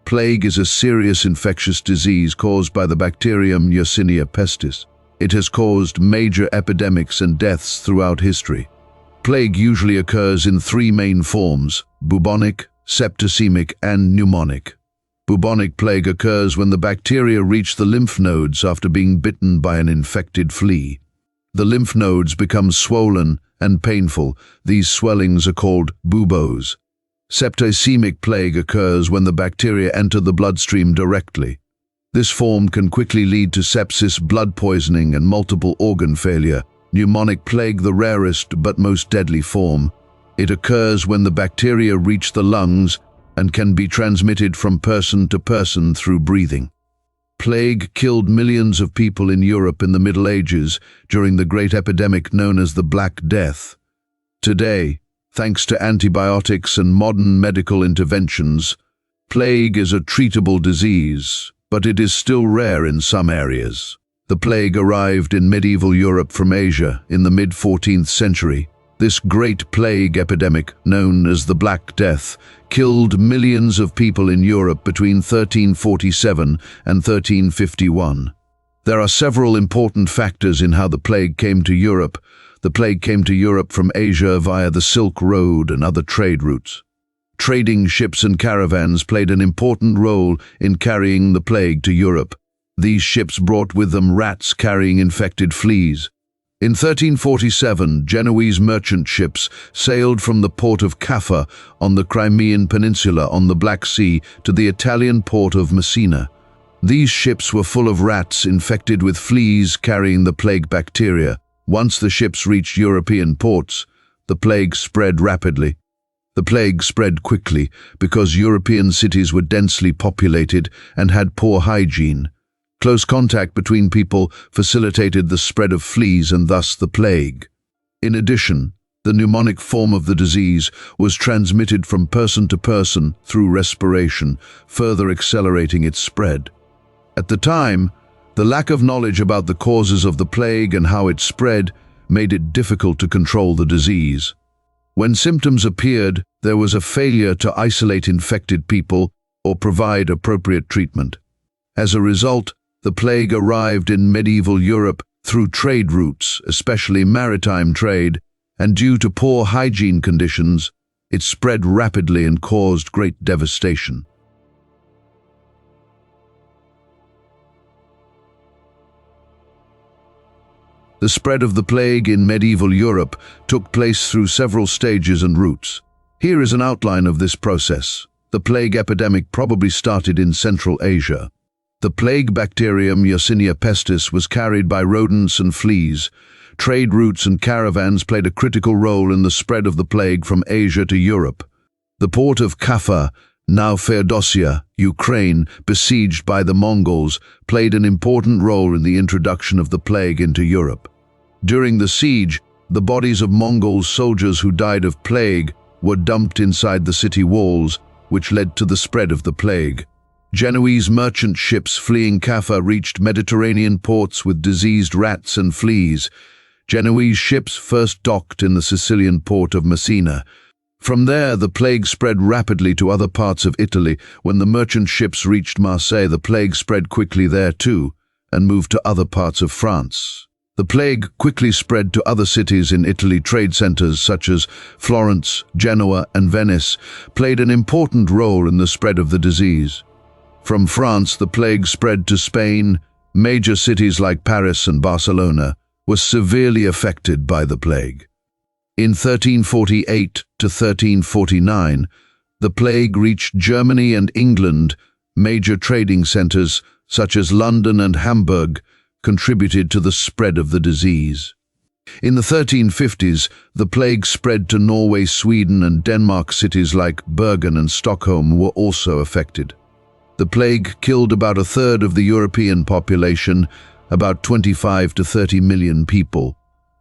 Plague is a serious infectious disease caused by the bacterium Yersinia pestis. It has caused major epidemics and deaths throughout history. Plague usually occurs in three main forms: bubonic, septicemic, and pneumonic. Bubonic plague occurs when the bacteria reach the lymph nodes after being bitten by an infected flea. The lymph nodes become swollen and painful. These swellings are called buboes. Septicemic plague occurs when the bacteria enter the bloodstream directly. This form can quickly lead to sepsis, blood poisoning, and multiple organ failure. Pneumonic plague, the rarest but most deadly form. It occurs when the bacteria reach the lungs and can be transmitted from person to person through breathing. Plague killed millions of people in Europe in the Middle Ages during the great epidemic known as the Black Death. Today, thanks to antibiotics and modern medical interventions, plague is a treatable disease, but it is still rare in some areas. The plague arrived in medieval Europe from Asia in the mid-14th century. This great plague epidemic, known as the Black Death, killed millions of people in Europe between 1347 and 1351. There are several important factors in how the plague came to Europe. The plague came to Europe from Asia via the Silk Road and other trade routes. Trading ships and caravans played an important role in carrying the plague to Europe. These ships brought with them rats carrying infected fleas. In 1347, Genoese merchant ships sailed from the port of Caffa on the Crimean Peninsula on the Black Sea to the Italian port of Messina. These ships were full of rats infected with fleas carrying the plague bacteria. Once the ships reached European ports, the plague spread rapidly. The plague spread quickly because European cities were densely populated and had poor hygiene. Close contact between people facilitated the spread of fleas and thus the plague. In addition, the pneumonic form of the disease was transmitted from person to person through respiration, further accelerating its spread. At the time, the lack of knowledge about the causes of the plague and how it spread made it difficult to control the disease. When symptoms appeared, there was a failure to isolate infected people or provide appropriate treatment. As a result, the plague arrived in medieval Europe through trade routes, especially maritime trade, and due to poor hygiene conditions, it spread rapidly and caused great devastation. The spread of the plague in medieval Europe took place through several stages and routes. Here is an outline of this process. The plague epidemic probably started in Central Asia. The plague bacterium Yersinia pestis was carried by rodents and fleas. Trade routes and caravans played a critical role in the spread of the plague from Asia to Europe. The port of Caffa, now Feodosia, Ukraine, besieged by the Mongols, played an important role in the introduction of the plague into Europe. During the siege, the bodies of Mongol soldiers who died of plague were dumped inside the city walls, which led to the spread of the plague. Genoese merchant ships fleeing Caffa reached Mediterranean ports with diseased rats and fleas. Genoese ships first docked in the Sicilian port of Messina. From there, the plague spread rapidly to other parts of Italy. When the merchant ships reached Marseille, the plague spread quickly there too, and moved to other parts of France. The plague quickly spread to other cities in Italy. Trade centers such as Florence, Genoa, and Venice played an important role in the spread of the disease. From France, the plague spread to Spain. Major cities like Paris and Barcelona were severely affected by the plague. In 1348 to 1349, the plague reached Germany and England. Major trading centers, such as London and Hamburg, contributed to the spread of the disease. In the 1350s, the plague spread to Norway, Sweden, and Denmark. Cities like Bergen and Stockholm were also affected. The plague killed about a third of the European population, about 25 to 30 million people.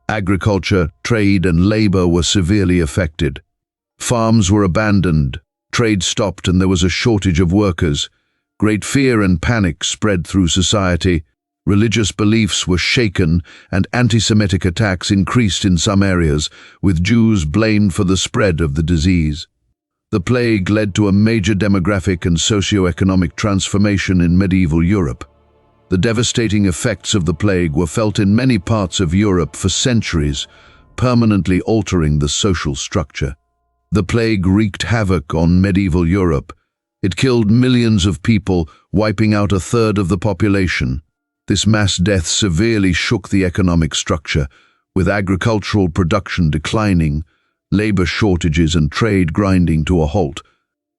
Agriculture, trade, and labor were severely affected. Farms were abandoned, trade stopped, and there was a shortage of workers. Great fear and panic spread through society. Religious beliefs were shaken, and anti-Semitic attacks increased in some areas, with Jews blamed for the spread of the disease. The plague led to a major demographic and socio-economic transformation in medieval Europe. The devastating effects of the plague were felt in many parts of Europe for centuries, permanently altering the social structure. The plague wreaked havoc on medieval Europe. It killed millions of people, wiping out a third of the population. This mass death severely shook the economic structure, with agricultural production declining, labor shortages and trade grinding to a halt.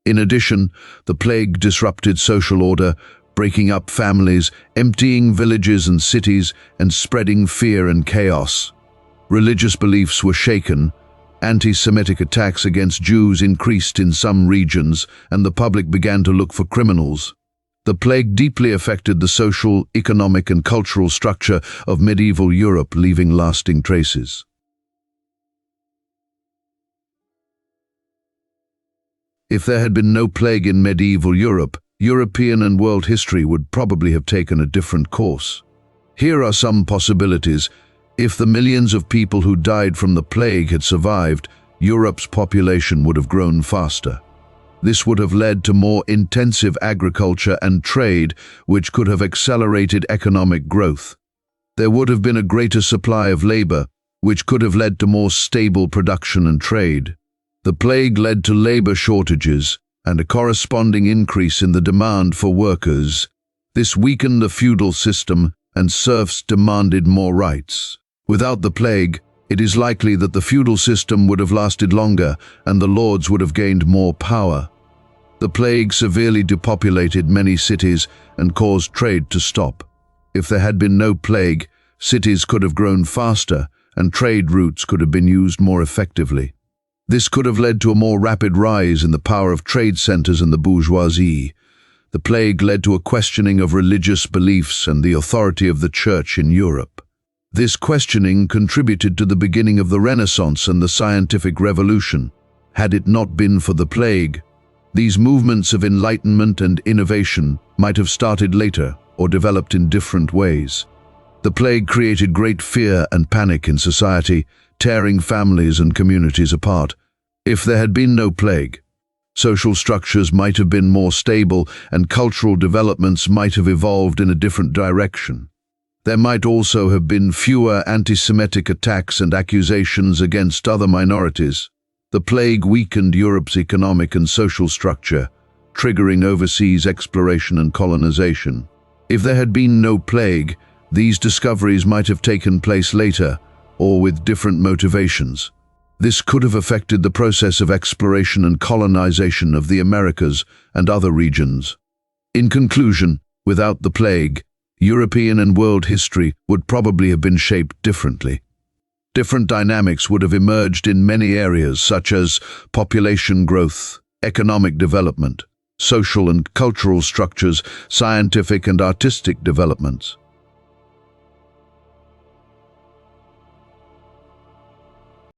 In addition, the plague disrupted social order, breaking up families, emptying villages and cities, and spreading fear and chaos. Religious beliefs were shaken, anti-Semitic attacks against Jews increased in some regions, and the public began to look for criminals. The plague deeply affected the social, economic, and cultural structure of medieval Europe, leaving lasting traces. If there had been no plague in medieval Europe, European and world history would probably have taken a different course. Here are some possibilities. If the millions of people who died from the plague had survived, Europe's population would have grown faster. This would have led to more intensive agriculture and trade, which could have accelerated economic growth. There would have been a greater supply of labor, which could have led to more stable production and trade. The plague led to labor shortages and a corresponding increase in the demand for workers. This weakened the feudal system, and serfs demanded more rights. Without the plague, it is likely that the feudal system would have lasted longer and the lords would have gained more power. The plague severely depopulated many cities and caused trade to stop. If there had been no plague, cities could have grown faster and trade routes could have been used more effectively. This could have led to a more rapid rise in the power of trade centers and the bourgeoisie. The plague led to a questioning of religious beliefs and the authority of the church in Europe. This questioning contributed to the beginning of the Renaissance and the scientific revolution. Had it not been for the plague, these movements of enlightenment and innovation might have started later or developed in different ways. The plague created great fear and panic in society, tearing families and communities apart. If there had been no plague, social structures might have been more stable and cultural developments might have evolved in a different direction. There might also have been fewer anti-Semitic attacks and accusations against other minorities. The plague weakened Europe's economic and social structure, triggering overseas exploration and colonization. If there had been no plague, these discoveries might have taken place later, or with different motivations. This could have affected the process of exploration and colonization of the Americas and other regions. In conclusion, without the plague, European and world history would probably have been shaped differently. Different dynamics would have emerged in many areas such as population growth, economic development, social and cultural structures, scientific and artistic developments.